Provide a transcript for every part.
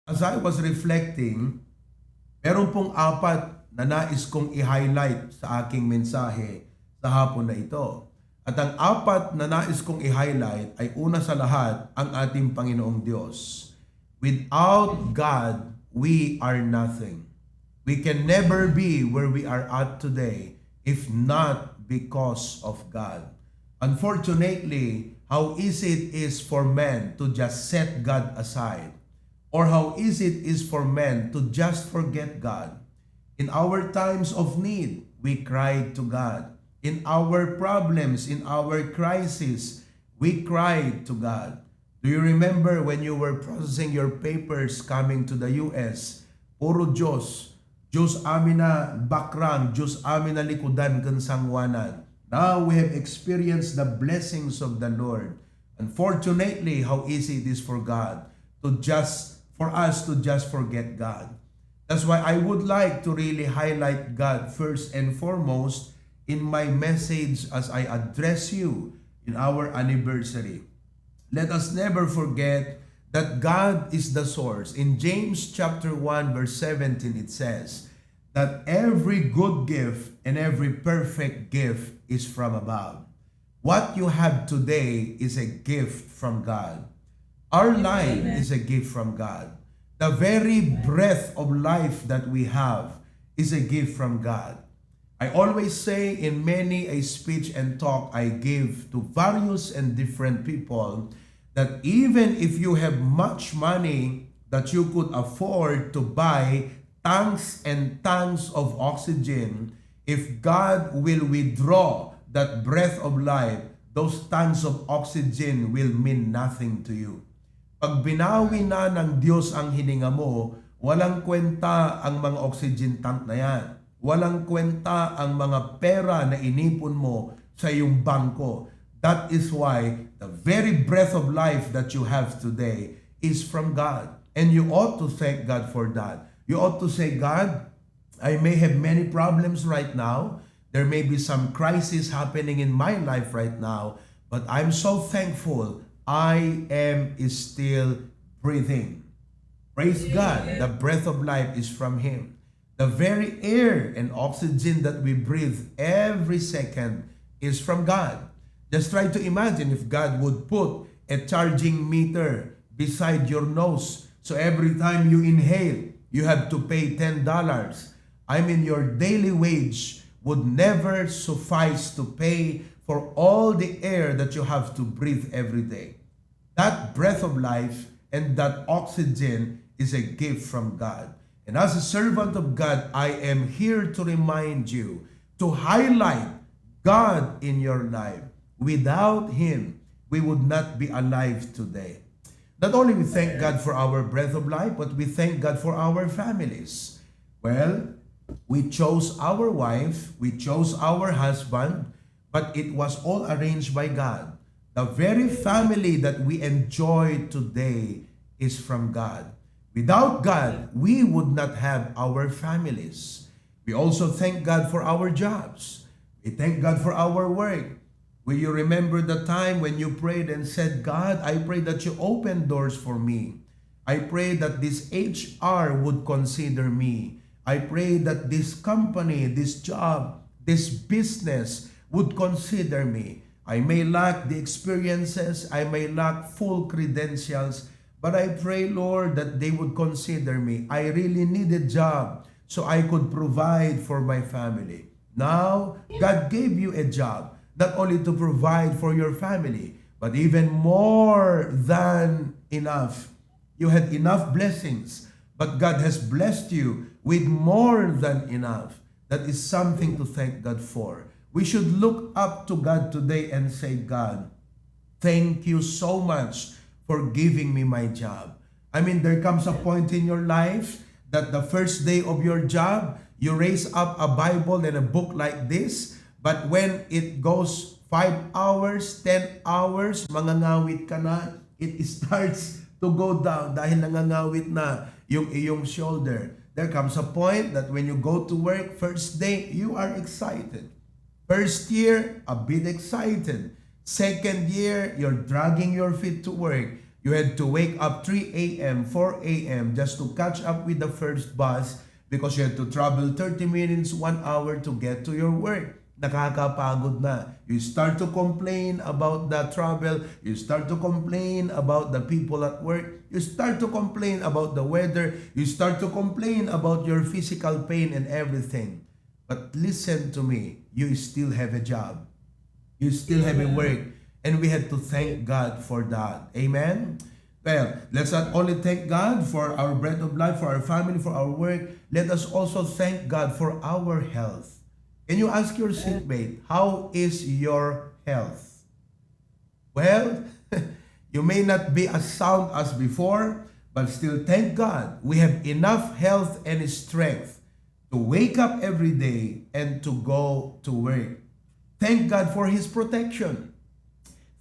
As I was reflecting, meron pong apat na nais kong i-highlight sa aking mensahe sa hapon na ito. At ang apat na nais kong i-highlight ay una sa lahat ang ating Panginoong Diyos. Without God, we are nothing. We can never be where we are at today if not because of God. Unfortunately, how easy it is for men to just set God aside, or how easy it is for men to just forget God. In our times of need, we cried to God. In our problems, in our crisis, we cried to God. Do you remember when you were processing your papers coming to the US? Puro Diyos. Diyos amin na bakrang, Diyos amin na likudan kan sangwanan. Now we have experienced the blessings of the Lord. Unfortunately, how easy it is for us to just forget God. That's why I would like to really highlight God first and foremost in my message as I address you in our anniversary. Let us never forget that God is the source. In James chapter 1 verse 17 it says that every good gift and every perfect gift is from above. What you have today is a gift from God. Our life is a gift from God. The very breath of life that we have is a gift from God. I always say in many a speech and talk I give to various and different people that even if you have much money that you could afford to buy tanks and tanks of oxygen, if God will withdraw that breath of life, those tanks of oxygen will mean nothing to you. Pag binawi na ng Diyos ang hininga mo, walang kwenta ang mga oxygen tank na yan. Walang kwenta ang mga pera na inipon mo sa iyong bangko. That is why the very breath of life that you have today is from God. And you ought to thank God for that. You ought to say, God, I may have many problems right now. There may be some crisis happening in my life right now. But I'm so thankful I am still breathing. Praise God. The breath of life is from Him. The very air and oxygen that we breathe every second is from God. Just try to imagine if God would put a charging meter beside your nose. So every time you inhale, you have to pay $10. I mean, your daily wage would never suffice to pay for all the air that you have to breathe every day. That breath of life and that oxygen is a gift from God. And as a servant of God, I am here to remind you, to highlight God in your life. Without Him, we would not be alive today. Not only we thank God for our breath of life, but we thank God for our families. Well, we chose our wife, we chose our husband, but it was all arranged by God. The very family that we enjoy today is from God. Without God, we would not have our families. We also thank God for our jobs. We thank God for our work. Will you remember the time when you prayed and said, God, I pray that you open doors for me. I pray that this HR would consider me. I pray that this company, this job, this business would consider me. I may lack the experiences, I may lack full credentials, but I pray, Lord, that they would consider me. I really need a job so I could provide for my family. Now, God gave you a job, not only to provide for your family, but even more than enough. You had enough blessings, but God has blessed you with more than enough. That is something to thank God for. We should look up to God today and say, God, thank you so much for giving me my job. I mean, there comes a point in your life that the first day of your job, you raise up a Bible and a book like this, but when it goes 5 hours, 10 hours, mangangawit ka na, it starts to go down dahil nangangawit na yung iyong shoulder. There comes a point that when you go to work, first day, you are excited. First year, a bit excited. Second year, you're dragging your feet to work. You had to wake up 3 a.m., 4 a.m. just to catch up with the first bus because you had to travel 30 minutes, 1 hour to get to your work. Nakakapagod na. You start to complain about the travel. You start to complain about the people at work. You start to complain about the weather. You start to complain about your physical pain and everything. But listen to me. You still have a job. You still have a work. And we had to thank God for that. Amen? Well, let's not only thank God for our bread of life, for our family, for our work. Let us also thank God for our health. Can you ask your seatmate, how is your health? Well, you may not be as sound as before, but still thank God we have enough health and strength to wake up every day and to go to work. Thank God for His protection.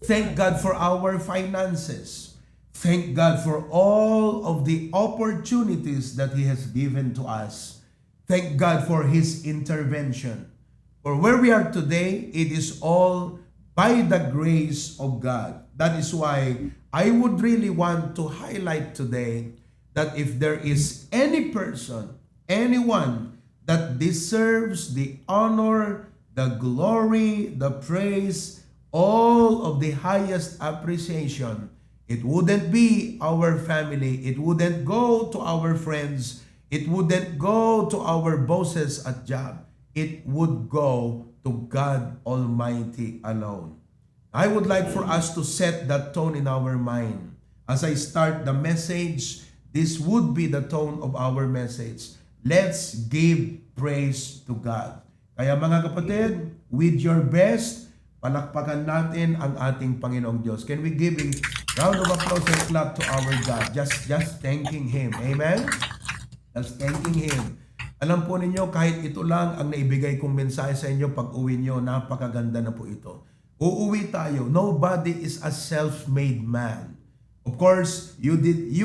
Thank God for our finances. Thank God for all of the opportunities that He has given to us. Thank God for His intervention. For where we are today, it is all by the grace of God. That is why I would really want to highlight today that if there is any person, anyone that deserves the honor, the glory, the praise, all of the highest appreciation, it wouldn't be our family. It wouldn't go to our friends. It wouldn't go to our bosses at job. It would go to God Almighty alone. I would like for us to set that tone in our mind. As I start the message, this would be the tone of our message. Let's give praise to God. Kaya mga kapatid, with your best, palakpakan natin ang ating Panginoong Diyos. Can we give a round of applause and clap to our God? Just thanking Him. Amen? Just thanking Him. Alam po ninyo, kahit ito lang ang naibigay kong mensahe sa inyo pag uwi nyo, napakaganda na po ito. Uuwi tayo. Nobody is a self-made man. Of course, you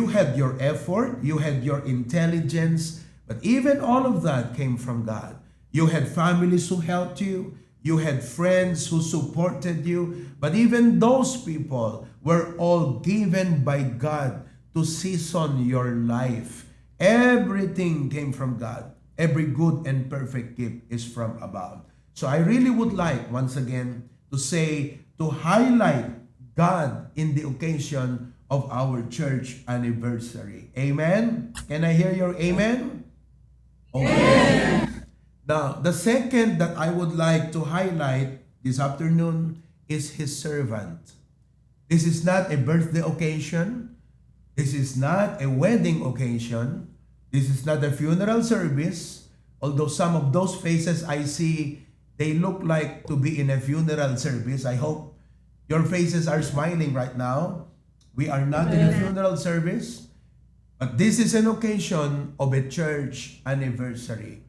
had your effort, you had your intelligence, but even all of that came from God. You had families who helped you. You had friends who supported you, but even those people were all given by God to season your life. Everything came from God. Every good and perfect gift is from above. So I really would like, once again, to highlight God in the occasion of our church anniversary. Amen? Can I hear your amen? Okay. Now, the second that I would like to highlight this afternoon is His servant. This is not a birthday occasion. This is not a wedding occasion. This is not a funeral service. Although some of those faces I see, they look like to be in a funeral service. I hope your faces are smiling right now. We are not in a funeral service, but this is an occasion of a church anniversary.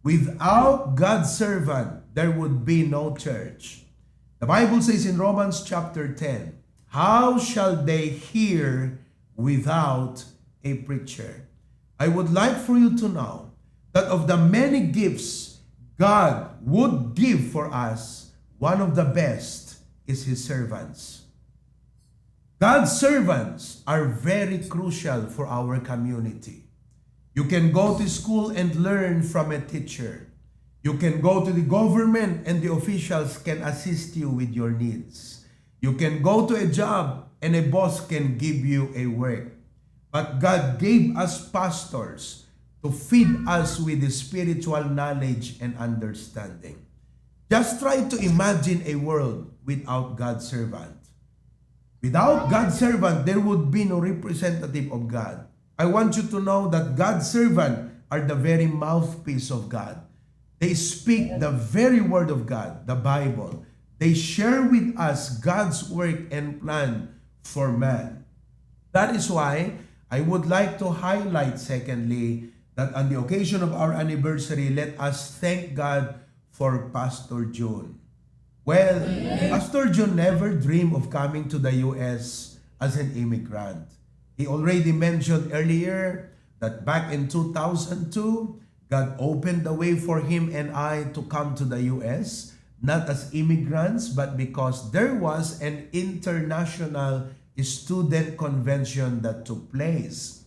Without God's servant, there would be no church. The Bible says in Romans chapter 10, how shall they hear without a preacher? I would like for you to know that of the many gifts God would give for us, one of the best is His servants. God's servants are very crucial for our community. You can go to school and learn from a teacher. You can go to the government and the officials can assist you with your needs. You can go to a job and a boss can give you a work. But God gave us pastors to feed us with the spiritual knowledge and understanding. Just try to imagine a world without God's servant. Without God's servant, there would be no representative of God. I want you to know that God's servant are the very mouthpiece of God. They speak the very word of God, the Bible. They share with us God's work and plan for man. That is why I would like to highlight, secondly, that on the occasion of our anniversary, let us thank God for Pastor June. Well, Pastor June never dreamed of coming to the U.S. as an immigrant. He already mentioned earlier that back in 2002, God opened the way for him and I to come to the U.S., not as immigrants, but because there was an international student convention that took place.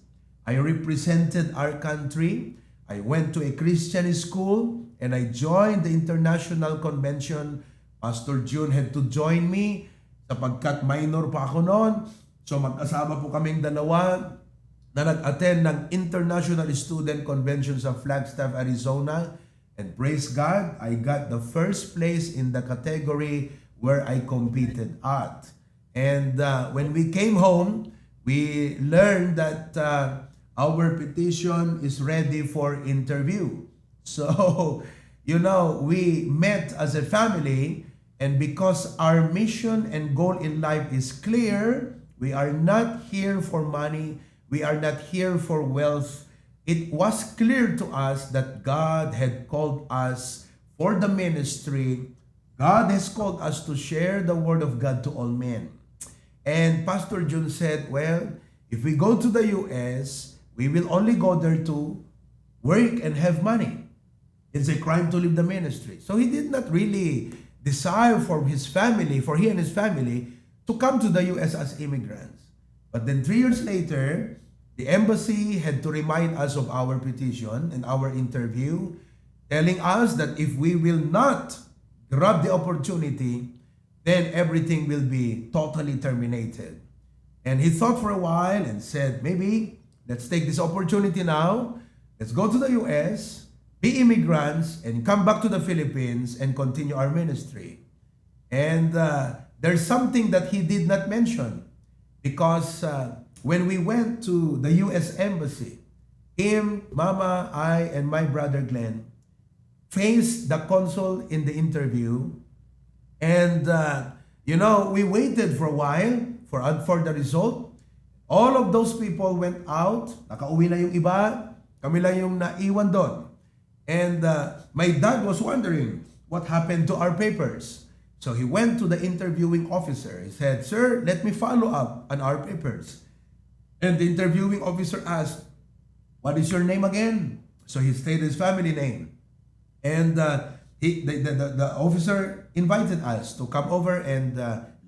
I represented our country. I went to a Christian school and I joined the international convention. Pastor June had to join me sapagkat minor pa ako noon. So magkasama po kaming dalawa na nag-attend ng International Student Convention sa Flagstaff, Arizona. And praise God, I got the first place in the category where I competed at. And when we came home, we learned that our petition is ready for interview. So, we met as a family, and because our mission and goal in life is clear, we are not here for money, we are not here for wealth. It was clear to us that God had called us for the ministry. God has called us to share the word of God to all men. And Pastor June said, well, if we go to the US, we will only go there to work and have money. It's a crime to leave the ministry. So he did not really desire for he and his family to come to the US as immigrants. But then 3 years later, the embassy had to remind us of our petition and our interview, telling us that if we will not grab the opportunity, then everything will be totally terminated. And he thought for a while and said, maybe let's take this opportunity now. Let's go to the US, be immigrants, and come back to the Philippines and continue our ministry. And there's something that he did not mention, because when we went to the US Embassy, him, Mama, I, and my brother Glenn faced the consul in the interview. And, we waited for a while for the result. All of those people went out. Nakauwi na yung iba. Kami lang yung naiwan doon. And my dad was wondering what happened to our papers. So he went to the interviewing officer. He said, "Sir, let me follow up on our papers." And the interviewing officer asked, "What is your name again?" So he stated his family name. And the officer invited us to come over and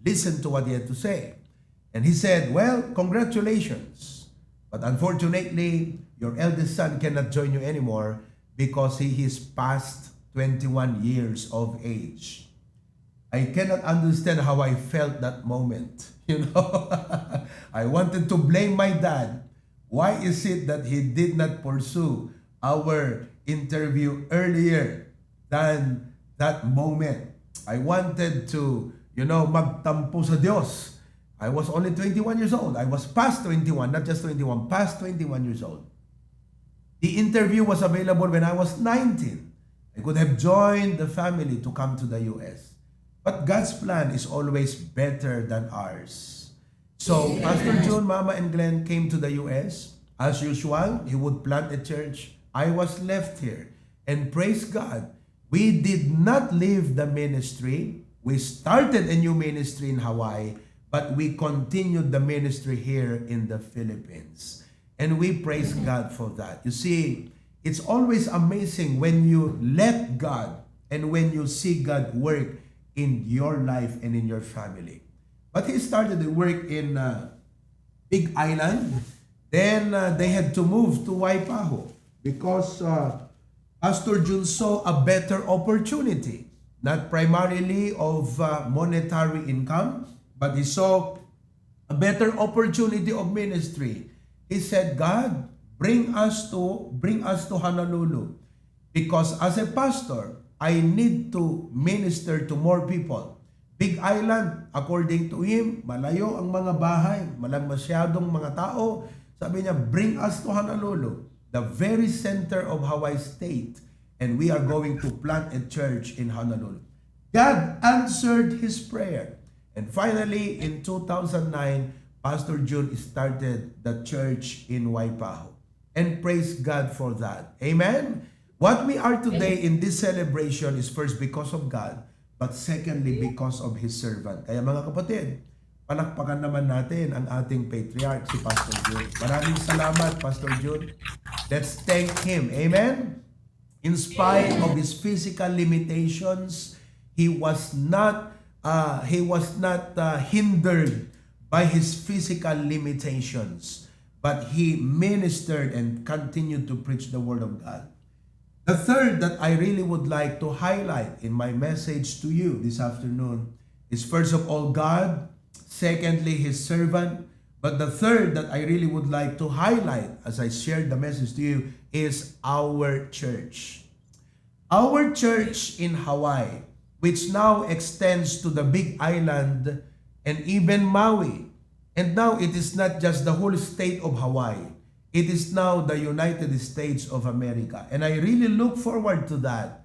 listen to what he had to say. And he said, "Well, congratulations. But unfortunately, your eldest son cannot join you anymore because he is past 21 years of age." I cannot understand how I felt that moment. I wanted to blame my dad. Why is it that he did not pursue our interview earlier than that moment? I wanted to, magtampo sa Diyos. I was only 21 years old. I was past 21, not just 21, past 21 years old. The interview was available when I was 19. I could have joined the family to come to the US. But God's plan is always better than ours. So Pastor June, Mama, and Glenn came to the US. As usual, he would plant a church. I was left here. And praise God, we did not leave the ministry. We started a new ministry in Hawaii, but we continued the ministry here in the Philippines. And we praise God for that. You see, it's always amazing when you let God and when you see God work in your life and in your family. But he started the work in Big Island. Then they had to move to Waipahu because Pastor June saw a better opportunity, not primarily of monetary income, but he saw a better opportunity of ministry. He said, "God, bring us to Honolulu, because as a pastor, I need to minister to more people." Big Island, according to him, malayo ang mga bahay, masyadong mga tao. Sabi niya, "Bring us to Honolulu, the very center of Hawaii State, and we are going to plant a church in Honolulu." God answered his prayer. And finally, in 2009, Pastor June started the church in Waipahu. And praise God for that. Amen? What we are today in this celebration is first because of God, but secondly because of His servant. Kaya mga kapatid, palakpakan naman natin ang ating patriarch, si Pastor June. Maraming salamat, Pastor June. Let's thank Him. Amen? In spite of his physical limitations, he was not hindered by his physical limitations, but he ministered and continued to preach the word of God. The third that I really would like to highlight in my message to you this afternoon is, first of all, God, secondly, his servant, but the third that I really would like to highlight as I shared the message to you is our church. Our church in Hawaii, which now extends to the Big Island and even Maui. And now it is not just the whole state of Hawaii. It is now the United States of America. And I really look forward to that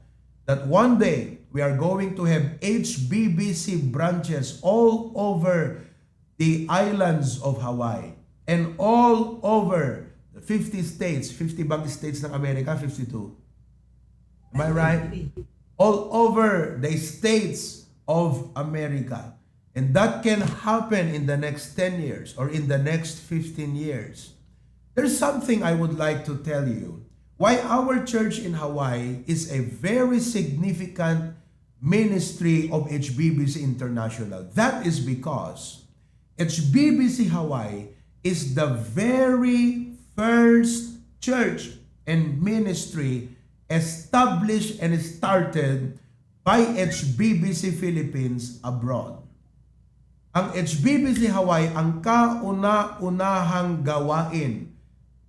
one day we are going to have HBBC branches all over the islands of Hawaii and all over the 50 states, 50 bang states ng Amerika, 52. Am I right? All over the states of America. And that can happen in the next 10 years or in the next 15 years. There's something I would like to tell you. Why our church in Hawaii is a very significant ministry of HBBC International. That is because HBBC Hawaii is the very first church and ministry established and started by HBBC Philippines abroad. Ang HBBC Hawaii, ang kauna-unahang gawain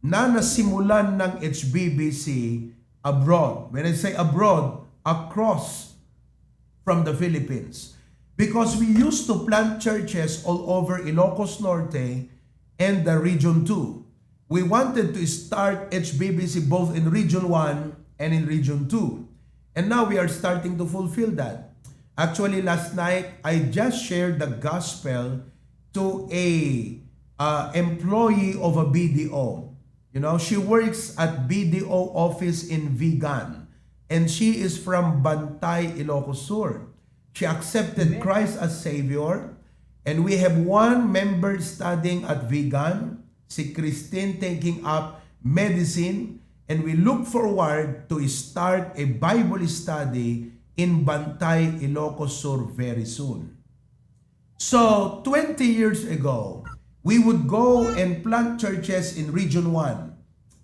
na nasimulan ng HBBC abroad. When I say abroad, across from the Philippines. Because we used to plant churches all over Ilocos Norte and the Region 2. We wanted to start HBBC both in Region 1 and in Region 2. And now we are starting to fulfill that. Actually, last night, I just shared the gospel to a employee of a BDO. You know, she works at BDO office in Vigan. And she is from Bantay, Ilocos Sur. She accepted Christ as Savior. And we have one member studying at Vigan, si Christine taking up medicine. And we look forward to start a Bible study in Bantay, Ilocos Sur very soon. So, 20 years ago, we would go and plant churches in Region 1,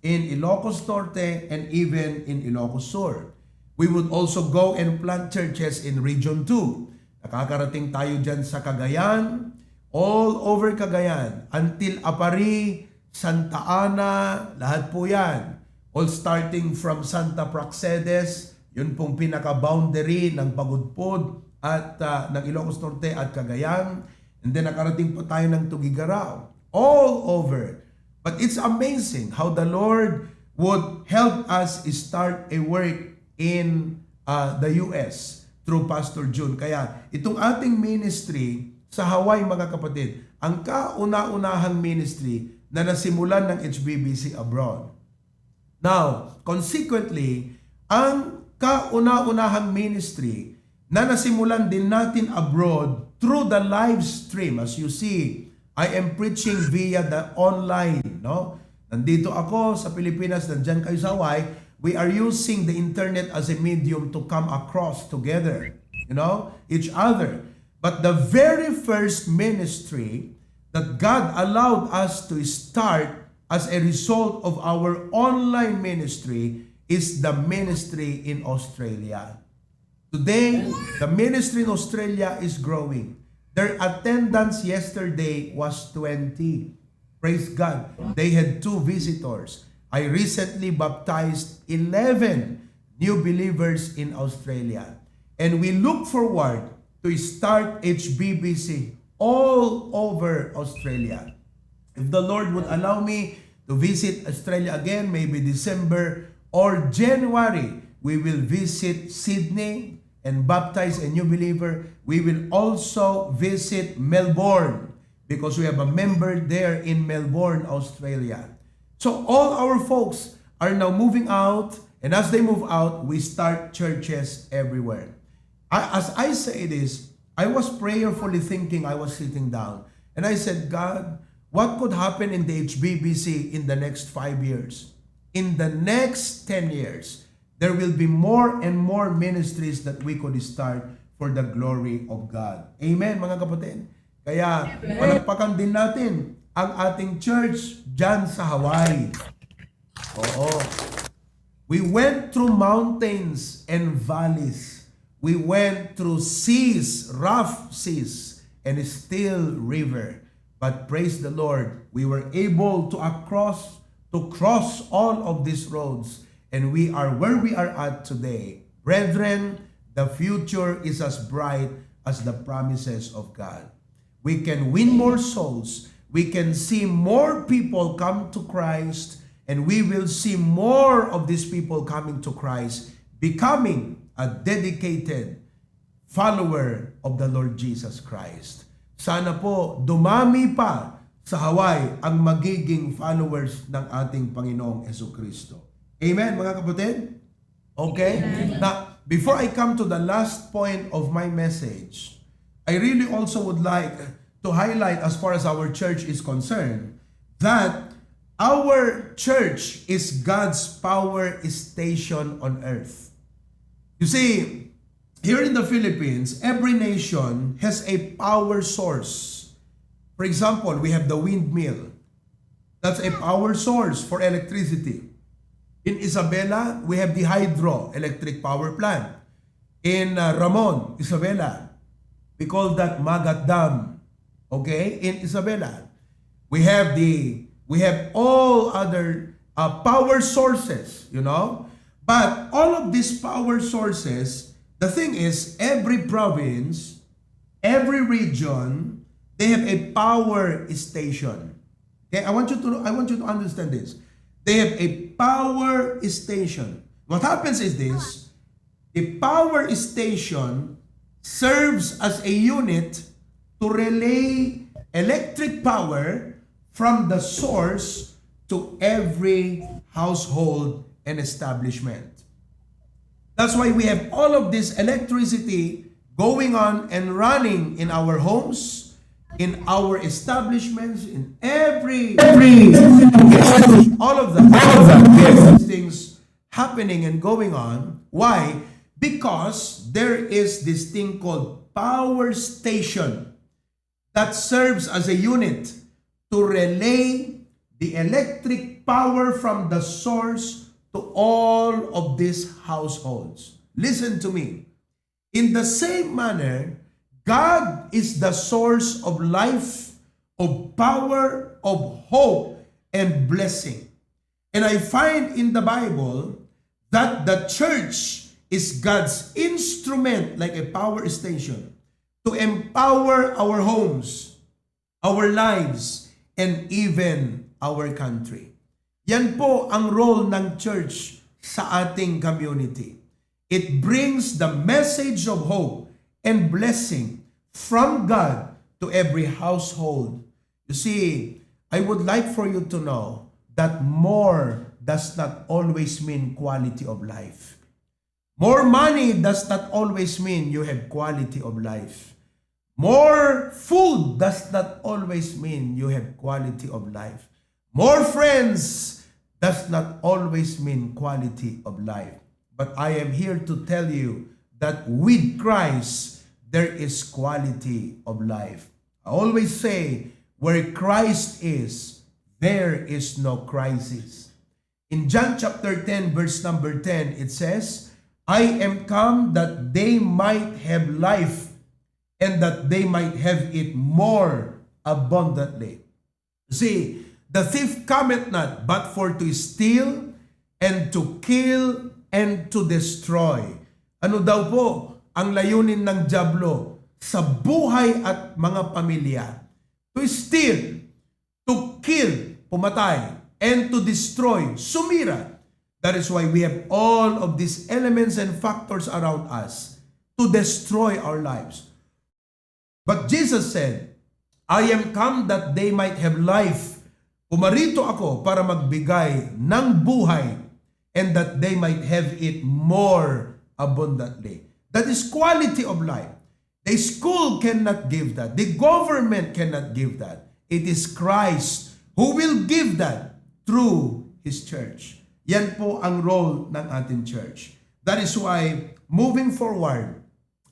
in Ilocos Norte, and even in Ilocos Sur. We would also go and plant churches in Region 2. Nakakarating tayo dyan sa Cagayan, all over Cagayan, until Apari, Santa Ana, lahat po yan. All starting from Santa Praxedes, yun pong pinaka-boundary ng Pagudpod at ng Ilocos Norte at Cagayan. And then nakarating po tayo ng Tugigaraw. All over. But it's amazing how the Lord would help us start a work in the US through Pastor June. Kaya itong ating ministry sa Hawaii, mga kapatid, ang kauna-unahang ministry na nasimulan ng HBBC abroad. Now, consequently, ang kauna-unahang ministry na nasimulan din natin abroad through the live stream. As you see, I am preaching via the online. No? Nandito ako sa Pilipinas, nandiyan kayo sa Hawaii. We are using the internet as a medium to come across together, each other. But the very first ministry that God allowed us to start as a result of our online ministry is the ministry in Australia. Today, the ministry in Australia is growing. Their attendance yesterday was 20. Praise God. They had 2 visitors. I recently baptized 11 new believers in Australia. And we look forward to start HBBC all over Australia. If the Lord would allow me to visit Australia again, maybe December or January, we will visit Sydney and baptize a new believer. We will also visit Melbourne because we have a member there in Melbourne, Australia. So all our folks are now moving out, and as they move out, we start churches everywhere. As I say this, I was prayerfully thinking, I was sitting down, and I said, God, what could happen in the HBBC in the next 5 years? In the next 10 years, there will be more and more ministries that we could start for the glory of God. Amen, mga kapatid? Kaya palakpakan din natin ang ating church dyan sa Hawaii. Oo. We went through mountains and valleys. We went through seas, rough seas, and still river. But praise the Lord, we were able to cross all of these roads, and we are where we are at today. Brethren, the future is as bright as the promises of God. We can win more souls. We can see more people come to Christ, and we will see more of these people coming to Christ, becoming a dedicated follower of the Lord Jesus Christ. Sana po dumami pa sa Hawaii ang magiging followers ng ating Panginoong Jesucristo. Amen, mga kapatid? Okay? Amen. Now, before I come to the last point of my message, I really also would like to highlight, as far as our church is concerned, that our church is God's power station on earth. You see, here in the Philippines, every nation has a power source. For example, we have the windmill. That's a power source for electricity. In Isabela, we have the hydroelectric power plant. In Ramon, Isabela, we call that Magat Dam. Okay? In Isabela, we have all other power sources, you know? But all of these power sources, the thing is, every province, every region, they have a power station. Okay? I want you to understand this. They have a power station. What happens is this: the power station serves as a unit to relay electric power from the source to every household and establishment. That's why we have all of this electricity going on and running in our homes, in our establishments, in every all of that. We have these things happening and going on. Why? Because there is this thing called power station that serves as a unit to relay the electric power from the source to all of these households. Listen to me. In the same manner, God is the source of life, of power, of hope, and blessing. And I find in the Bible that the church is God's instrument, like a power station, to empower our homes, our lives, and even our country. Yan po ang role ng church sa ating community. It brings the message of hope and blessing from God to every household. You see, I would like for you to know that more does not always mean quality of life. More money does not always mean you have quality of life. More food does not always mean you have quality of life. More friends does not always mean quality of life. But I am here to tell you that with Christ, there is quality of life. I always say, where Christ is, there is no crisis. In John chapter 10, verse number 10, it says, I am come that they might have life, and that they might have it more abundantly. See, the thief cometh not, but for to steal, and to kill, and to destroy. Ano daw po ang layunin ng dyablo sa buhay at mga pamilya? To steal, to kill, pumatay, and to destroy, sumira. That is why we have all of these elements and factors around us to destroy our lives. But Jesus said, I am come that they might have life. Pumarito ako para magbigay ng buhay, and that they might have it more abundantly. That is quality of life. The school cannot give that. The government cannot give that. It is Christ who will give that through His church. Yan po ang role ng ating church. That is why, moving forward,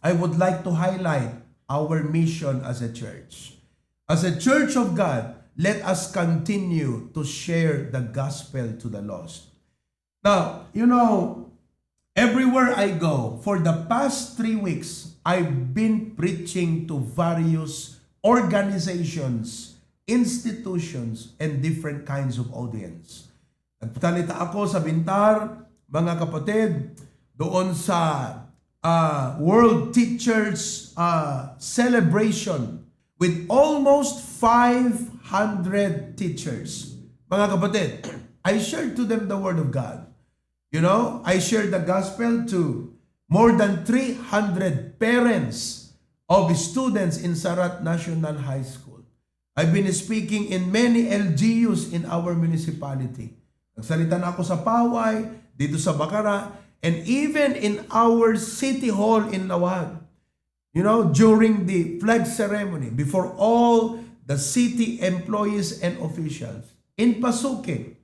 I would like to highlight our mission as a church. As a church of God, let us continue to share the gospel to the lost. Now, everywhere I go, for the past 3 weeks, I've been preaching to various organizations, institutions, and different kinds of audience. Nagtalita ako sa Bintar, mga kapatid, doon sa World Teachers Celebration with almost 500 teachers. Mga kapatid, I shared to them the Word of God. I shared the gospel to more than 300 parents of students in Sarat National High School. I've been speaking in many LGUs in our municipality. Nagsalita na ako sa Paway, dito sa Bacarra, and even in our city hall in Lawag. During the flag ceremony, before all the city employees and officials. In Pasuke,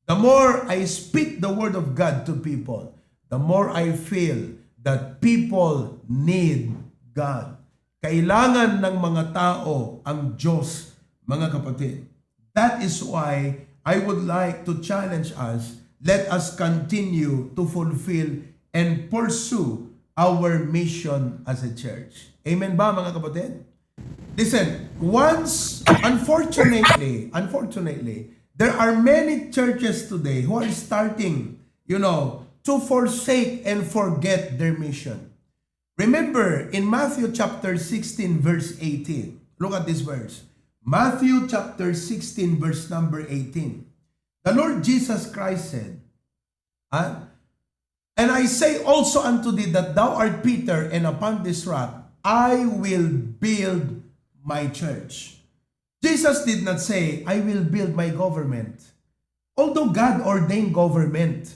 the more I speak the word of God to people, the more I feel that people need God. Kailangan ng mga tao ang Diyos, mga kapatid. That is why I would like to challenge us, let us continue to fulfill and pursue our mission as a church. Amen ba, mga kapatid? Listen, unfortunately, there are many churches today who are starting, to forsake and forget their mission. Remember, in Matthew chapter 16, verse 18, look at this verse. Matthew chapter 16, verse number 18. The Lord Jesus Christ said, and I say also unto thee that thou art Peter, and upon this rock I will build my church. Jesus did not say, I will build my government. Although God ordained government,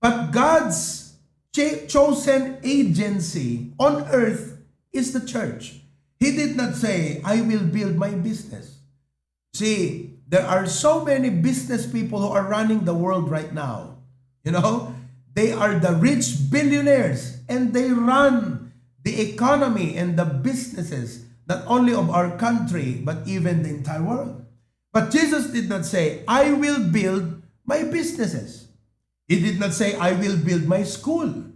but God's chosen agency on earth is the church. He did not say, I will build my business. See, there are so many business people who are running the world right now. They are the rich billionaires, and they run the economy and the businesses, not only of our country, but even the entire world. But Jesus did not say, I will build my businesses. He did not say, I will build my school.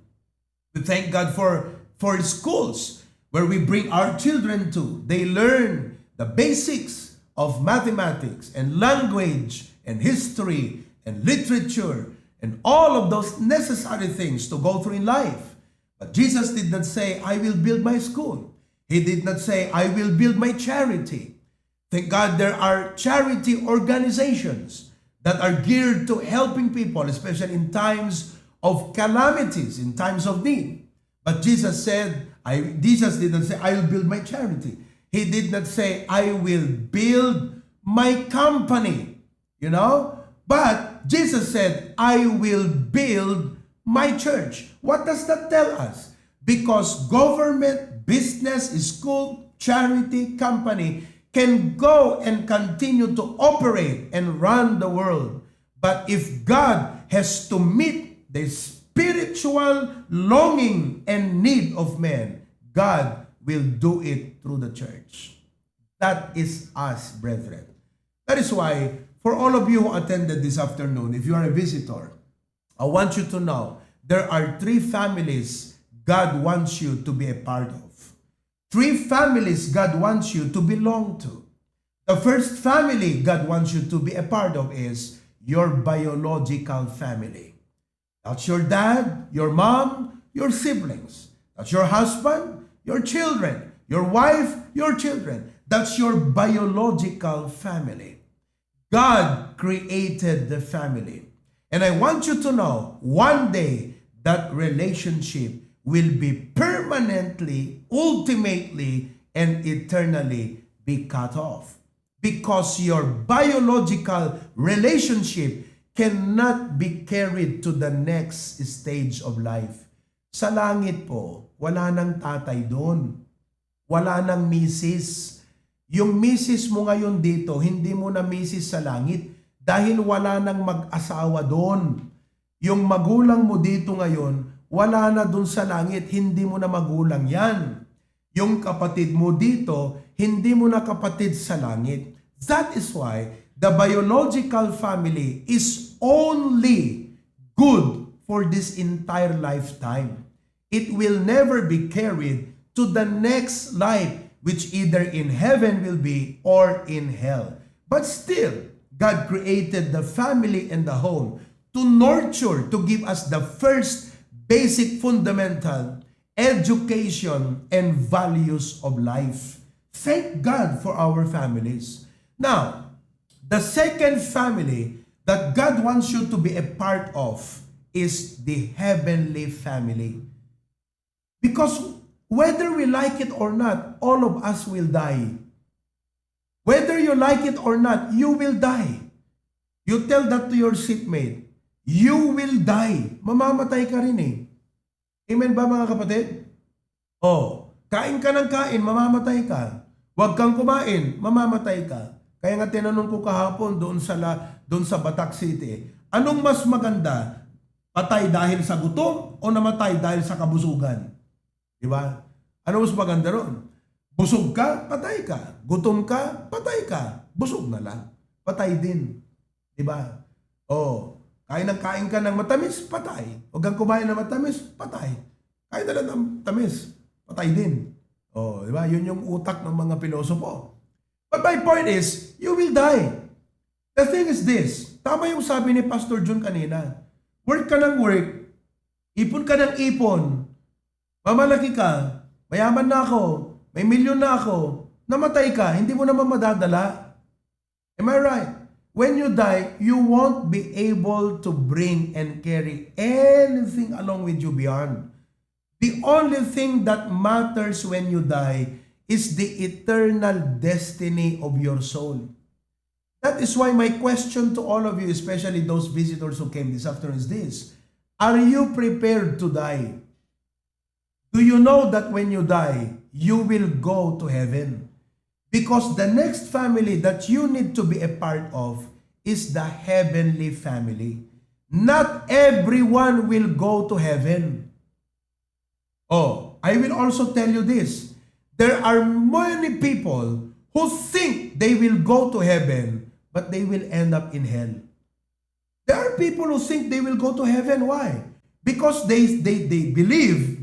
We thank God for schools where we bring our children to. They learn the basics of mathematics and language and history and literature and all of those necessary things to go through in life. But Jesus did not say, I will build my school. He did not say, I will build my charity. Thank God there are charity organizations that are geared to helping people, especially in times of calamities, in times of need. But Jesus did not say, I will build my charity. He did not say, I will build my company. But Jesus said, I will build my church. What does that tell us? Because government, business, school, charity, company can go and continue to operate and run the world. But if God has to meet the spiritual longing and need of men, God will do it through the church. That is us, brethren. That is why, for all of you who attended this afternoon, if you are a visitor, I want you to know there are 3 families God wants you to be a part of. 3 families God wants you to belong to. The first family God wants you to be a part of is your biological family. That's your dad, your mom, your siblings. That's your husband, your children, your wife, your children. That's your biological family. God created the family. And I want you to know, one day, that relationship will be permanently, ultimately, and eternally be cut off. Because your biological relationship cannot be carried to the next stage of life. Sa langit po, wala nang tatay doon. Wala nang misis. Yung misis mo ngayon dito, hindi mo na misis sa langit dahil wala nang mag-asawa doon. Yung magulang mo dito ngayon, wala na doon sa langit, hindi mo na magulang yan. Yung kapatid mo dito, hindi mo na kapatid sa langit. That is why the biological family is only good for this entire lifetime. It will never be carried to the next life, which either in heaven will be or in hell. But still, God created the family and the home to nurture, to give us the first basic fundamental education and values of life. Thank God for our families. Now, the second family that God wants you to be a part of is the heavenly family. Because whether we like it or not, all of us will die. Whether you like it or not, you will die. You tell that to your seatmate, you will die. Mamamatay ka rin eh. Amen ba mga kapatid? Oh, kain ka ng kain, mamamatay ka. Huwag kang kumain, mamamatay ka. Kaya nga tinanong ko kahapon doon sa Batak City, anong mas maganda? Patay dahil sa gutom o namatay dahil sa kabusugan? Diba? Ano mas maganda ron? Busog ka, patay ka. Gutom ka, patay ka. Busog na lang. Patay din. Diba? Oh, kain ka ng matamis, patay. Huwag kang kumain ng matamis, patay. Kain na lang ng matamis, patay din. Oh, diba? Yun yung utak ng mga pilosopo. But my point is, you will die. The thing is this, tama yung sabi ni Pastor John kanina. Work ka ng work, ipon ka ng ipon, mamalaki ka, mayaman na ako, may milyon na ako, namatay ka, hindi mo naman madadala. Am I right? When you die, you won't be able to bring and carry anything along with you beyond. The only thing that matters when you die is the eternal destiny of your soul. That is why my question to all of you, especially those visitors who came this afternoon, is this. Are you prepared to die? Do you know that when you die, you will go to heaven? Because the next family that you need to be a part of is the heavenly family. Not everyone will go to heaven. Oh, I will also tell you this. There are many people who think they will go to heaven, but they will end up in hell. There are people who think they will go to heaven. Why? Because they believe,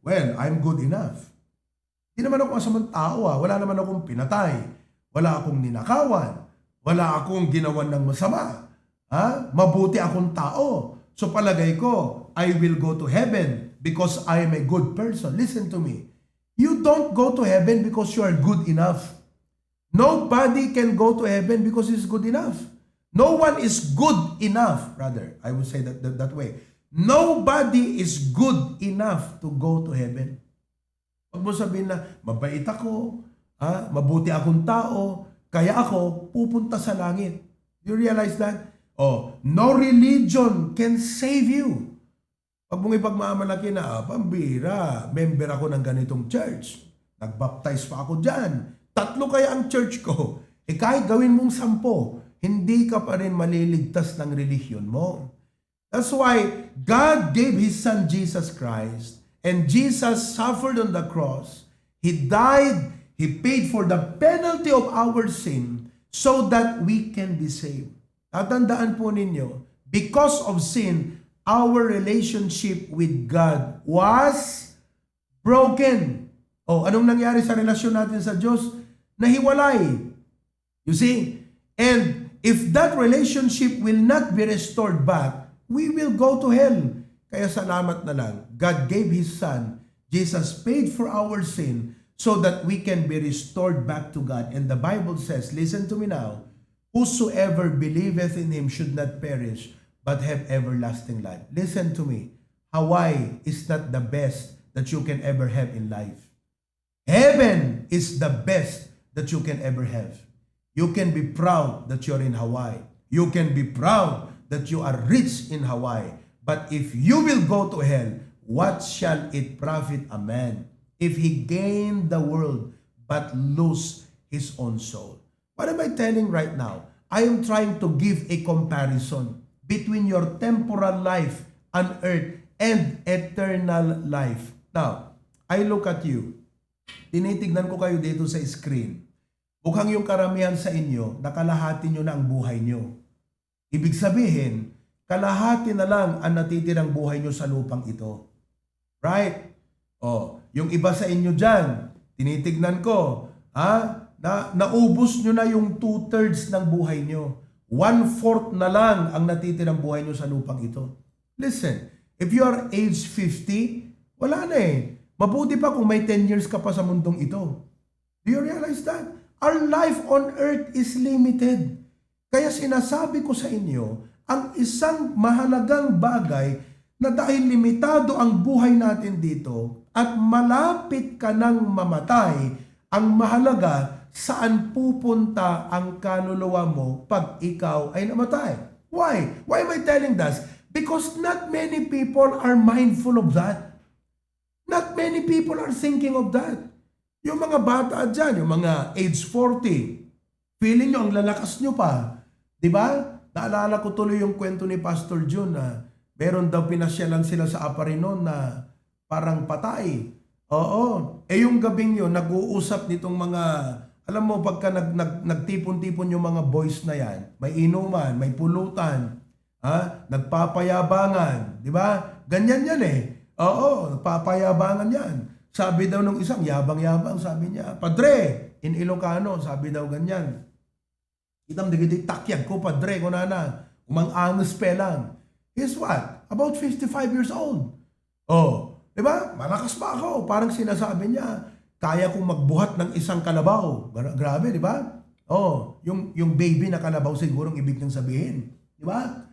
well, I'm good enough. Hindi naman ako masamang tao. Wala naman akong pinatay. Wala akong ninakawan. Wala akong ginawan ng masama. Mabuti akong tao. So palagay ko, I will go to heaven because I am a good person. Listen to me. You don't go to heaven because you are good enough. Nobody can go to heaven because he's good enough. No one is good enough, rather. I would say that way. Nobody is good enough to go to heaven. Pag mo sabihin na, mabait ako, mabuti akong tao, kaya ako pupunta sa langit. You realize that? Oh, no religion can save you. Pag mong ipagmamalaki na, pambira, member ako ng ganitong church. Nagbaptize pa ako dyan. 3 kaya ang church ko. Kahit gawin mong 10, hindi ka pa rin maliligtas ng relihiyon mo. That's why God gave His Son Jesus Christ, and Jesus suffered on the cross. He died, He paid for the penalty of our sin so that we can be saved. Tatandaan po ninyo, because of sin, our relationship with God was broken. Oh, anong nangyari sa relasyon natin sa Diyos? Nahiwalay. You see? And if that relationship will not be restored back, we will go to hell. Kaya salamat na lang. God gave His Son. Jesus paid for our sin so that we can be restored back to God. And the Bible says, listen to me now, whosoever believeth in Him should not perish, but have everlasting life. Listen to me. Hawaii is not the best that you can ever have in life. Heaven is the best that you can ever have. You can be proud that you're in Hawaii. You can be proud that you are rich in Hawaii. But if you will go to hell, what shall it profit a man if he gain the world but lose his own soul? What am I telling right now? I am trying to give a comparison between your temporal life on earth and eternal life. Now, I look at you. Tinitignan ko kayo dito sa screen. Mukhang yung karamihan sa inyo, nakalahati nyo na ang buhay nyo. Ibig sabihin, kalahati na lang ang natitirang buhay nyo sa lupang ito. Right? Yung iba sa inyo dyan, tinitignan ko, naubos nyo na yung 2/3 ng buhay nyo. 1/4 na lang ang natitirang buhay nyo sa lupang ito. Listen, if you are age 50, wala na eh. Mabuti pa kung may 10 years ka pa sa mundong ito. Do you realize that? Our life on earth is limited. Kaya sinasabi ko sa inyo, ang isang mahalagang bagay na dahil limitado ang buhay natin dito at malapit ka nang mamatay, ang mahalaga saan pupunta ang kaluluwa mo pag ikaw ay namatay. Why? Why am I telling this? Because not many people are mindful of that. Not many people are thinking of that. Yung mga bata dyan, yung mga age 40, feeling nyo ang lalakas nyo pa. Diba? Naalala ko tuloy yung kwento ni Pastor June na meron daw pinasyalan sila sa Aparinon na parang patay. Oo. Yung gabing yun, nag-uusap nitong mga, alam mo, pagka nagtipon-tipon yung mga boys na yan, may inuman, may pulutan, nagpapayabangan. Diba? Ganyan yan eh. Oo, papayabangan yan. Sabi daw nung isang, yabang-yabang, sabi niya, Padre, in Ilocano, sabi daw ganyan. Itang digiti takyag ko, Padre, ko nana, umang-angus pe lang. He's what? About 55 years old. Diba? Malakas pa ako. Parang sinasabi niya, kaya kong magbuhat ng isang kalabaw. Grabe, diba? Yung baby na kalabaw siguro ang ibig niyang sabihin. Diba?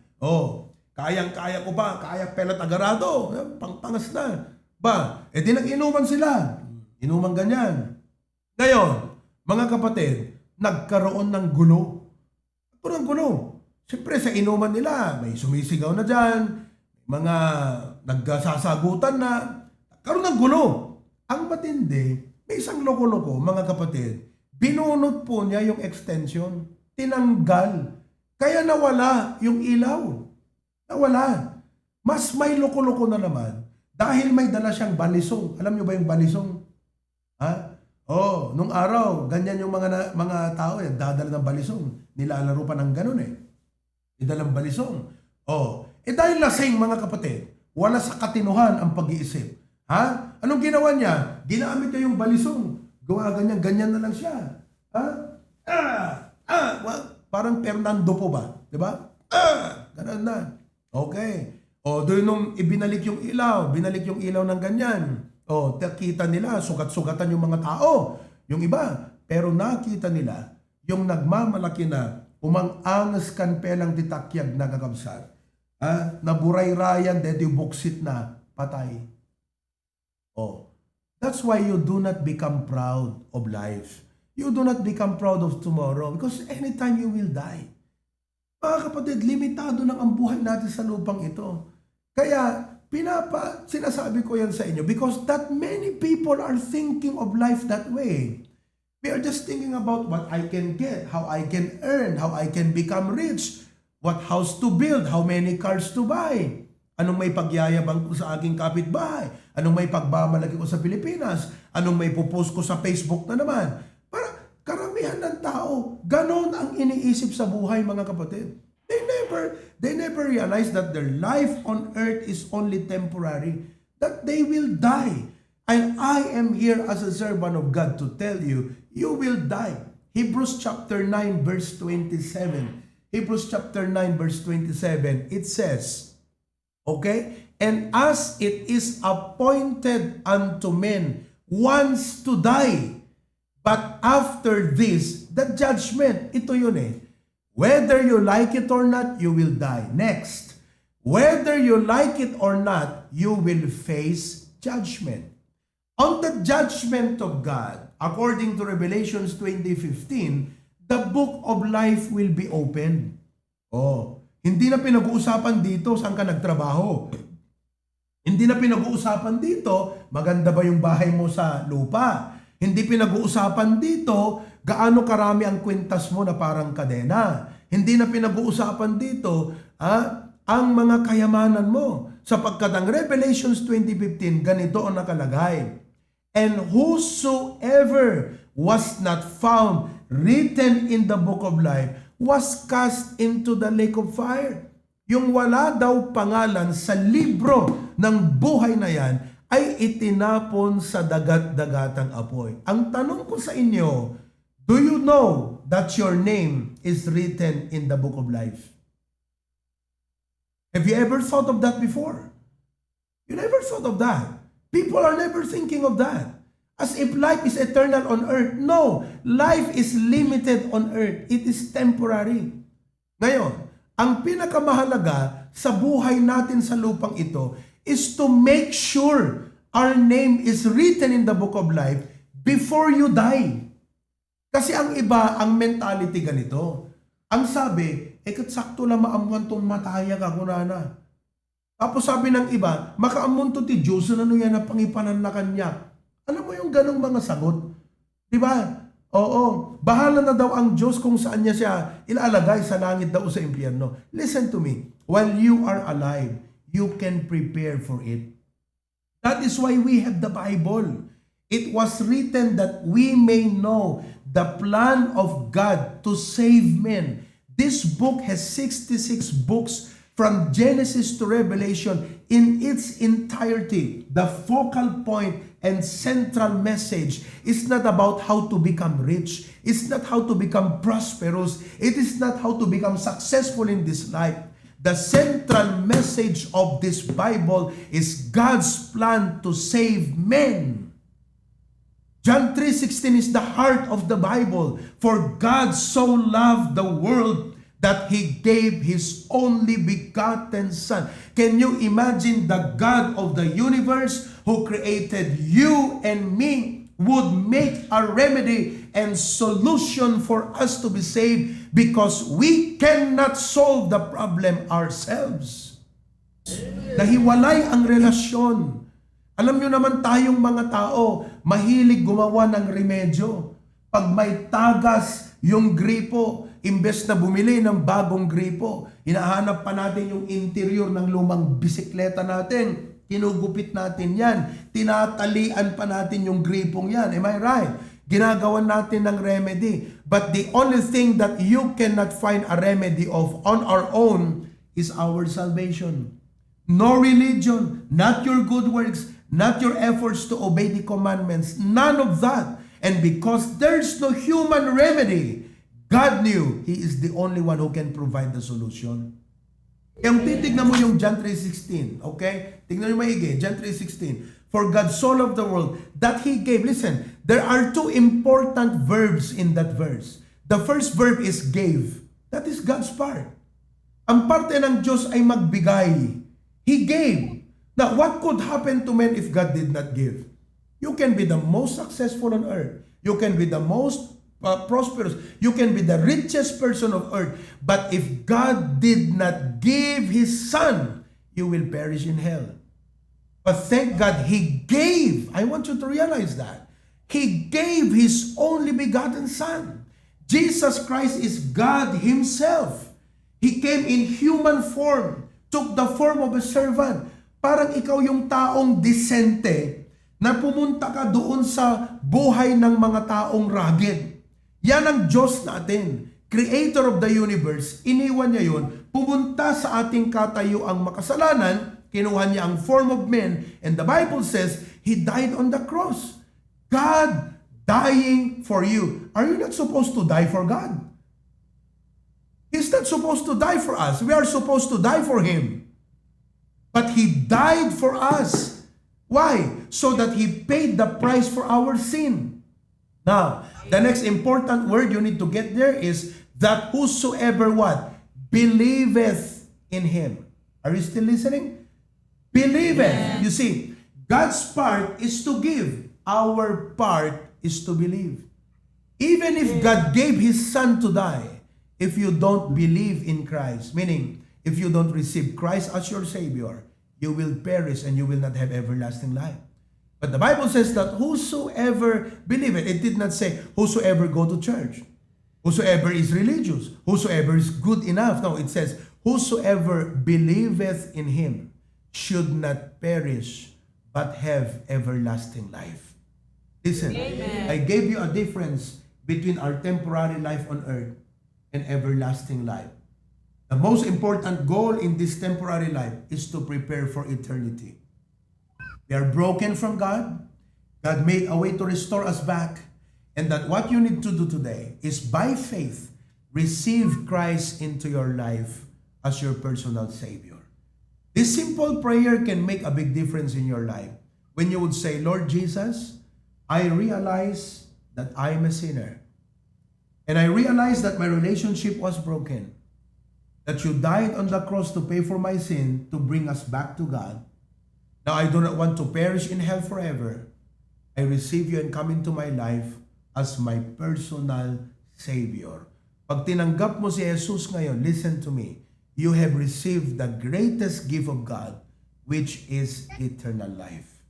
Kayang-kaya ko ba? Kaya pelat agarado. Pangpangas na. Di nag-inuman sila. Inuman ganyan. Ngayon, mga kapatid, nagkaroon ng gulo. Ng gulo. Siyempre, sa inuman nila, may sumisigaw na dyan, mga nagsasagutan na, nagkaroon ng gulo. Ang matindi, may isang loko-loko, mga kapatid, binunot po niya yung extension, tinanggal, kaya nawala yung ilaw. Nawala. Mas may loko-loko na naman dahil may dala siyang balisong. Alam niyo ba yung balisong? Nung araw, ganyan yung mga tao, dadala ng balisong. Nilalaro pa ng ganun eh. Idalang balisong. Dahil lasing mga kapatid, wala sa katinuhan ang pag-iisip. Anong ginawa niya? Ginamit niya yung balisong. Gawa ganyan na lang siya. Parang Fernando po ba? Diba? Ganun na. Okay. Doon nung ibinalik yung ilaw ng ganyan. Kita nila, sugat-sugatan yung mga tao. Yung iba. Pero nakita nila, yung nagmamalaki na, umang-angas kan pelang titakyag na kakabsat. Naburay-rayan, deti buksit na, patay. That's why you do not become proud of life. You do not become proud of tomorrow because anytime you will die. Mga kapatid, limitado lang ang buhay natin sa lupang ito. Kaya, sinasabi ko yan sa inyo because that many people are thinking of life that way. We are just thinking about what I can get, how I can earn, how I can become rich, what house to build, how many cars to buy, anong may pagyayabang ko sa aking kapitbahay, anong may pagbamalaki ko sa Pilipinas, anong may pupost ko sa Facebook na naman. Karamihan ng tao, ganon ang iniisip sa buhay, mga kapatid. They never realize that their life on earth is only temporary, that they will die. And I am here as a servant of God to tell you, you will die. Hebrews chapter 9 verse 27. Hebrews chapter 9 verse 27, it says, okay? And as it is appointed unto men once to die, but after this, the judgment. Ito yun eh. Whether you like it or not, you will die. Next. Whether you like it or not, you will face judgment. On the judgment of God, according to Revelations 20:15, the book of life will be opened. Hindi na pinag-uusapan dito saan ka nagtrabaho. Hindi na pinag-uusapan dito, maganda ba yung bahay mo sa lupa. Hindi pinag-uusapan dito, gaano karami ang kwintas mo na parang kadena. Hindi na pinag-uusapan dito, ang mga kayamanan mo. Sapagkat ang Revelations 20:15, ganito ang nakalagay. And whosoever was not found written in the book of life was cast into the lake of fire. Yung wala daw pangalan sa libro ng buhay na yan ay itinapon sa dagat-dagatang apoy. Ang tanong ko sa inyo, do you know that your name is written in the book of life? Have you ever thought of that before? You never thought of that. People are never thinking of that. As if life is eternal on earth. No, life is limited on earth. It is temporary. Ngayon, ang pinakamahalaga sa buhay natin sa lupang ito is to make sure our name is written in the book of life before you die. Kasi ang iba, ang mentality ganito. Ang sabi, katsakto lang maamuan tong mataya ka kunana. Tapos sabi ng iba, makaamunto ti Diyos na ano yan na pangipanan na kanya. Alam mo yung ganong mga sagot? Diba? Oo, bahala na daw ang Diyos kung saan niya siya ilalagay sa langit daw o sa impyerno. Listen to me. While you are alive, you can prepare for it. That is why we have the Bible. It was written that we may know the plan of God to save men. This book has 66 books from Genesis to Revelation in its entirety. The focal point and central message is not about how to become rich. It's not how to become prosperous. It is not how to become successful in this life. The central message of this Bible is God's plan to save men. John 3:16 is the heart of the Bible. For God so loved the world that He gave His only begotten Son. Can you imagine the God of the universe who created you and me would make a remedy and solution for us to be saved because we cannot solve the problem ourselves. Nahiwalay ang relasyon. Alam nyo naman tayong mga tao, mahilig gumawa ng remedyo. Pag may tagas yung gripo, imbes na bumili ng bagong gripo, hinahanap pa natin yung interior ng lumang bisikleta natin. Kinugupit natin yan. Tinatalian pa natin yung gripong yan. Am I right? Ginagawan natin ng remedy. But the only thing that you cannot find a remedy of on our own is our salvation. No religion, not your good works, not your efforts to obey the commandments. None of that. And because there's no human remedy, God knew He is the only one who can provide the solution. Yung titignan mo yung John 3:16, okay? Tignan nyo maigi, John 3:16. For God so loved the world that He gave. Listen, there are two important verbs in that verse. The first verb is gave. That is God's part. Ang parte ng Diyos ay magbigay. He gave. Now, what could happen to men if God did not give? You can be the most successful on earth. You can be the most prosperous. You can be the richest person of earth. But if God did not give His Son, you will perish in hell. But thank God He gave. I want you to realize that. He gave His only begotten Son. Jesus Christ is God Himself. He came in human form, took the form of a servant. Parang ikaw yung taong disente na pumunta ka doon sa buhay ng mga taong rugged. Yan ang Diyos natin. Creator of the universe. Iniwan niya yun. Pumunta sa ating katayuang makasalanan. Kinuha niya ang form of man. And the Bible says, He died on the cross. God dying for you. Are you not supposed to die for God? He's not supposed to die for us. We are supposed to die for Him. But He died for us. Why? So that He paid the price for our sin. Now, the next important word you need to get there is that whosoever what? Believeth in Him. Are you still listening? Believeth. Yeah. You see, God's part is to give. Our part is to believe. Even if God gave His Son to die, if you don't believe in Christ, meaning if you don't receive Christ as your Savior, you will perish and you will not have everlasting life. But the Bible says that whosoever believeth, it did not say whosoever go to church, whosoever is religious, whosoever is good enough. No, it says whosoever believeth in Him should not perish but have everlasting life. Listen, I gave you a difference between our temporary life on earth and everlasting life. The most important goal in this temporary life is to prepare for eternity. We are broken from God. God made a way to restore us back. And that what you need to do today is by faith, receive Christ into your life as your personal Savior. This simple prayer can make a big difference in your life. When you would say, Lord Jesus, I realize that I am a sinner. And I realize that my relationship was broken. That you died on the cross to pay for my sin, to bring us back to God. Now I do not want to perish in hell forever. I receive you and come into my life as my personal Savior. Pag tinanggap mo si Jesus ngayon, listen to me, you have received the greatest gift of God, which is eternal life.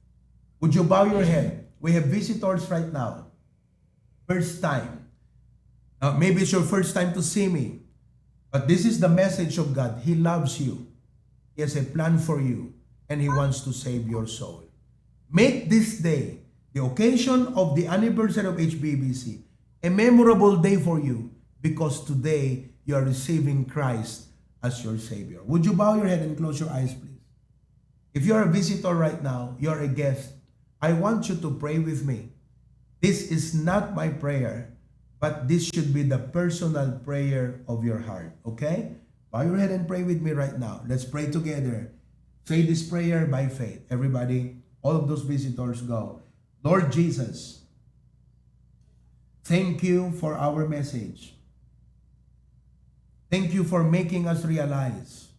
Would you bow your head? We have visitors right now. First time. Maybe it's your first time to see me. But this is the message of God. He loves you. He has a plan for you. And He wants to save your soul. Make this day, the occasion of the anniversary of HBBC, a memorable day for you, because today you are receiving Christ as your Savior. Would you bow your head and close your eyes, please? If you're a visitor right now, you're a guest, I want you to pray with me. This is not my prayer, but this should be the personal prayer of your heart, okay? Bow your head and pray with me right now. Let's pray together. Say this prayer by faith. Everybody, all of those visitors, go. Lord Jesus, thank you for our message. Thank you for making us realize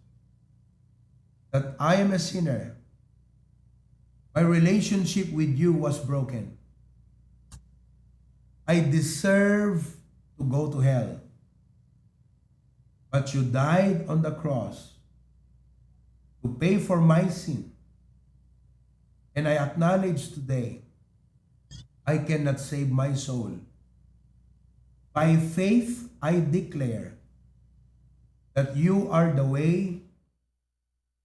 that I am a sinner. My relationship with you was broken. I deserve to go to hell. But you died on the cross to pay for my sin. And I acknowledge today, I cannot save my soul. By faith, I declare that you are the way,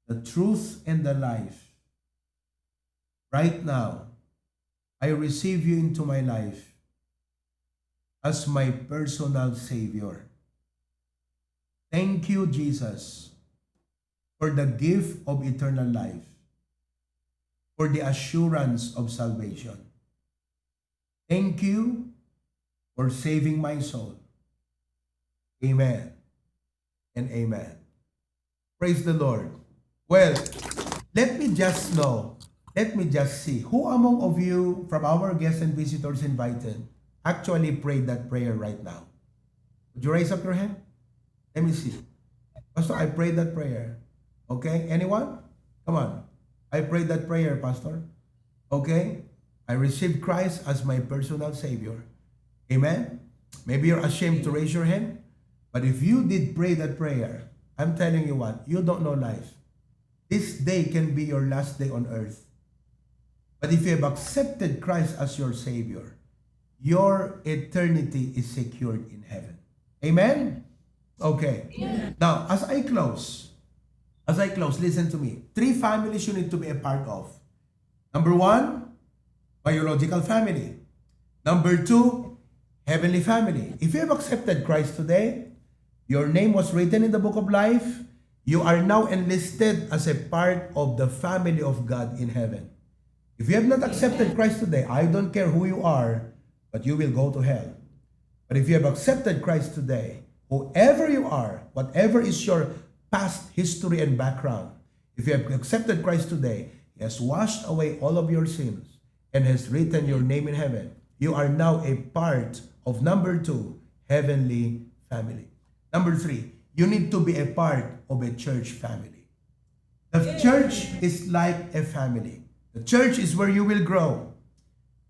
the truth, and the life. Right now, I receive you into my life as my personal Savior. Thank you, Jesus, for the gift of eternal life, for the assurance of salvation. Thank you for saving my soul. Amen and amen. Praise the Lord. Well, let me just see who among of you from our guests and visitors invited actually prayed that prayer right now. Would you raise up your hand? Let me see. Pastor, I prayed that prayer. Okay, anyone? Come on. I prayed that prayer, Pastor. Okay? I received Christ as my personal Savior. Amen? Maybe you're ashamed to raise your hand, but if you did pray that prayer, I'm telling you what, you don't know life. This day can be your last day on earth. But if you have accepted Christ as your Savior, your eternity is secured in heaven. Amen? Okay. Yeah. Now, as I close, listen to me. 3 families you need to be a part of. Number 1, biological family. Number 2, heavenly family. If you have accepted Christ today, your name was written in the book of life, you are now enlisted as a part of the family of God in heaven. If you have not accepted Christ today, I don't care who you are, but you will go to hell. But if you have accepted Christ today, whoever you are, whatever is your past history and background, if you have accepted Christ today, He has washed away all of your sins and has written your name in heaven. You are now a part of number 2, heavenly family. Number 3, you need to be a part of a church family. The church is like a family. The church is where you will grow.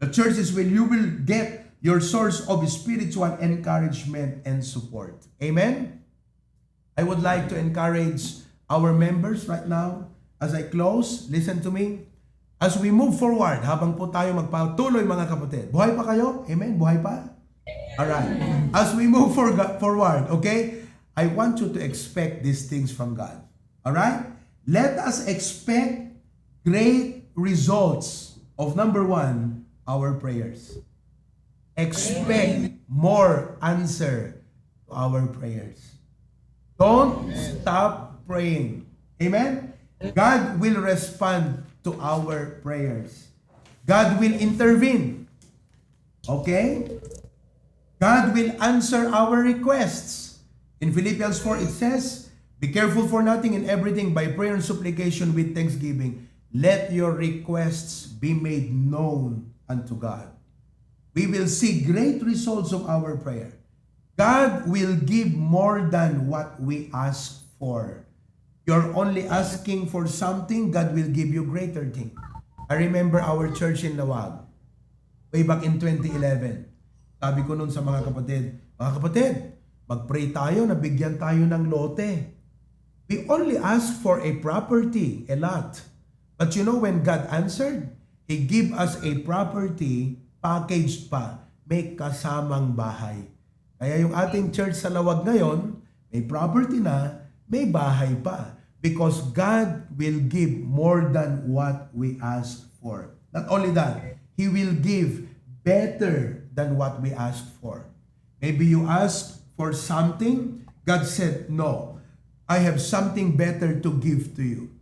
The church is where you will get your source of spiritual encouragement and support. Amen? I would like to encourage our members right now. As I close, listen to me. As we move forward, habang po tayo magpatuloy mga kapatid. Buhay pa kayo? Amen? Buhay pa? Alright. As we move forward, okay? I want you to expect these things from God. Alright? Let us expect great results of number 1, our prayers. Expect more answer to our prayers. Don't stop praying. Amen? God will respond to our prayers. God will intervene. Okay? God will answer our requests. In Philippians 4, it says, be careful for nothing, in everything by prayer and supplication with thanksgiving. Let your requests be made known unto God. We will see great results of our prayer. God will give more than what we ask for. You're only asking for something, God will give you greater thing. I remember our church in Lawag, way back in 2011. Sabi ko noon sa mga kapatid, mag-pray tayo, nabigyan tayo ng lote. We only asked for a property, a lot. But you know when God answered, He gave us a property, packaged pa, may kasamang bahay. Kaya yung ating church sa Lawag ngayon, may property na, may bahay pa. Because God will give more than what we ask for. Not only that, He will give better than what we ask for. Maybe you ask for something, God said, no, I have something better to give to you.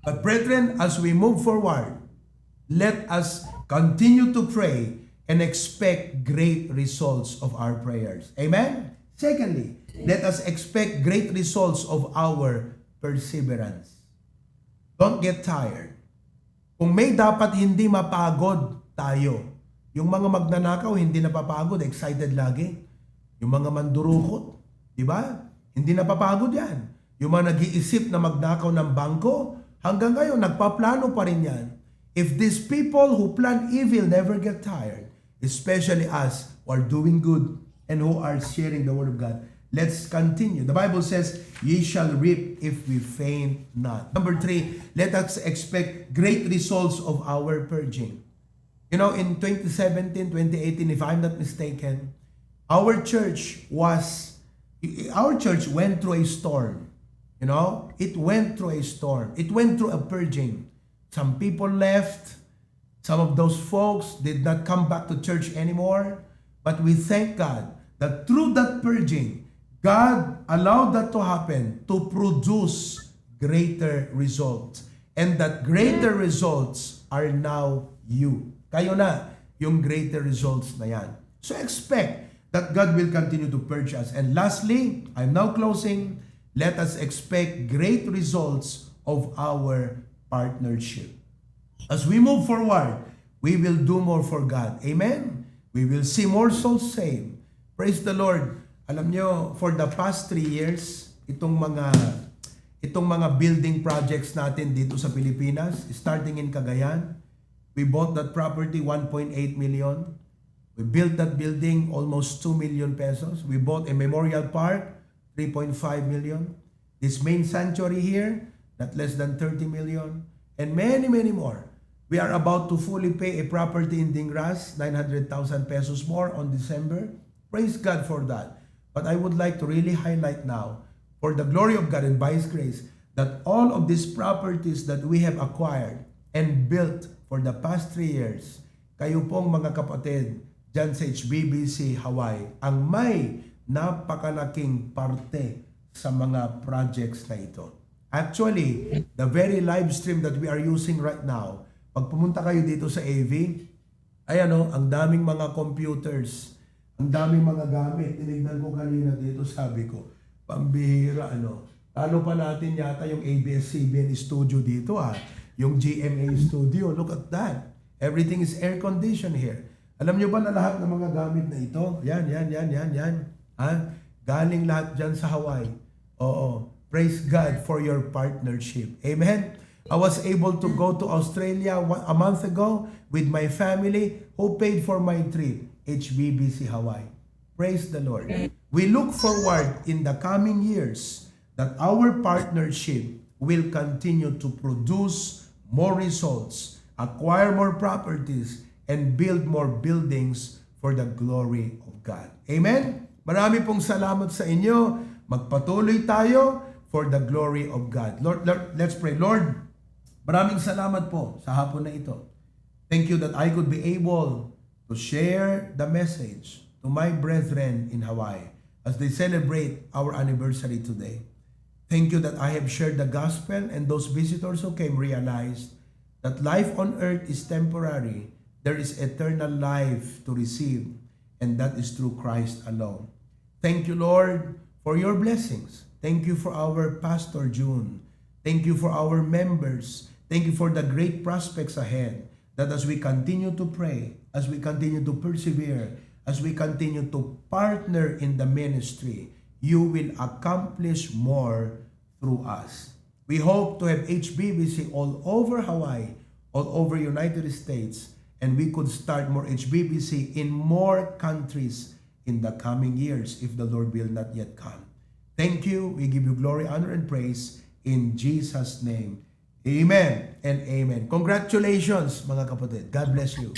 But brethren, as we move forward, let us continue to pray and expect great results of our prayers. Amen? Secondly, let us expect great results of our perseverance. Don't get tired. Kung may dapat hindi mapagod tayo. Yung mga magnanakaw, hindi napapagod, excited lagi. Yung mga mandurukot, di ba? Hindi napapagod yan. Yung mga nag-iisip na magnakaw ng bangko, hanggang ngayon, nagpaplano pa rin yan. If these people who plan evil never get tired, especially us who are doing good and who are sharing the Word of God, let's continue. The Bible says, ye shall reap if we faint not. Number 3, let us expect great results of our purging. You know, in 2017, 2018, if I'm not mistaken, our church went through a storm. You know, it went through a storm. It went through a purging. Some people left. Some of those folks did not come back to church anymore. But we thank God that through that purging, God allowed that to happen to produce greater results. And that greater results are now you. Kayo na yung greater results na yan. So expect that God will continue to purge us. And lastly, I'm now closing. Let us expect great results of our partnership. As we move forward, we will do more for God. Amen? We will see more souls saved. Praise the Lord. Alam nyo, for the past 3 years, itong mga building projects natin dito sa Pilipinas, starting in Cagayan, we bought that property, 1.8 million. We built that building, almost 2 million pesos. We bought a memorial park, 3.5 million. This main sanctuary here, not less than 30 million. And many, many more. We are about to fully pay a property in Dingras, 900,000 pesos more on December. Praise God for that. But I would like to really highlight now, for the glory of God and by His grace, that all of these properties that we have acquired and built for the past 3 years, kayo pong mga kapatid dyan sa HBBC Hawaii, ang may napakalaking parte sa mga projects na ito. Actually, the very live stream that we are using right now, pag pumunta kayo dito sa AV, ang daming mga computers, ang daming mga gamit. Tinignan ko kanina dito, sabi ko, pambihira, Talo pa natin yata yung ABS-CBN studio dito, yung GMA studio. Look at that. Everything is air-conditioned here. Alam nyo ba na lahat ng mga gamit na ito? Yan. Galing lahat dyan sa Hawaii. Oo. Praise God for your partnership. Amen? I was able to go to Australia a month ago with my family who paid for my trip, HBBC Hawaii. Praise the Lord. We look forward in the coming years that our partnership will continue to produce more results, acquire more properties, and build more buildings for the glory of God. Amen? Marami pong salamat sa inyo. Magpatuloy tayo for the glory of God. Lord, let's pray. Lord, maraming salamat po sa hapon na ito. Thank you that I could be able to share the message to my brethren in Hawaii as they celebrate our anniversary today. Thank you that I have shared the gospel and those visitors who came realized that life on earth is temporary. There is eternal life to receive, and that is through Christ alone. Thank you, Lord, for your blessings. Thank you for our Pastor June. Thank you for our members. Thank you for the great prospects ahead. That as we continue to pray, as we continue to persevere, as we continue to partner in the ministry, you will accomplish more through us. We hope to have HBBC all over Hawaii, all over United States, and we could start more HBBC in more countries in the coming years if the Lord will not yet come. Thank you. We give you glory, honor, and praise in Jesus' name. Amen and amen. Congratulations, mga kapatid. God bless you.